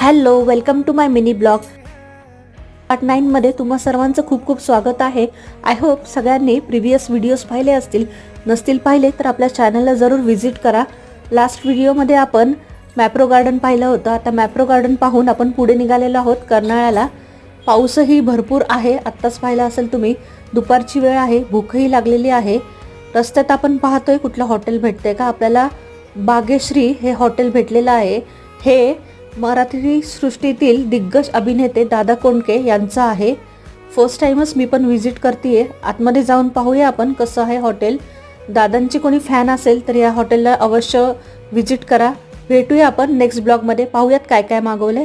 Hello, welcome to my mini blog part 9 मध्ये तुम्हा सर्वांचं खूप खूप स्वागत आहे। आय होप सगळ्यांनी प्रिव्हियस व्हिडिओज पाहिले असतील, नसतील पाहिले तर आपल्या चॅनलला जरूर व्हिजिट करा। लास्ट व्हिडिओमध्ये आपण मॅप्रो गार्डन पाहिलं होतं। आता मॅप्रो गार्डन पाहून आपण पुढे निघालेलो आहोत कर्नाळ्याला। पाऊसही भरपूर आहे, आत्ताच पाहिलं असेल तुम्ही, दुपारची वेळ आहे, भूकही लागलेली आहे। रस्त्यात आपण पाहतोय कुठलं हॉटेल भेटते का आपल्याला। बागेश्री हे हॉटेल भेटलेलं आहे। हे मराठी सृष्टीतील दिग्गज अभिनेते दादा कोंडके यांचं आहे। फर्स्ट टाइमच मी पण व्हिजिट करतेय। आतमध्ये जाऊन पाहूया आपण कसं आहे हॉटेल। दादांची कोणी फॅन असेल तर या हॉटेलला अवश्य व्हिजिट करा। भेटूया आपण नेक्स्ट ब्लॉग मध्ये, पाहूयात काय काय मागवले।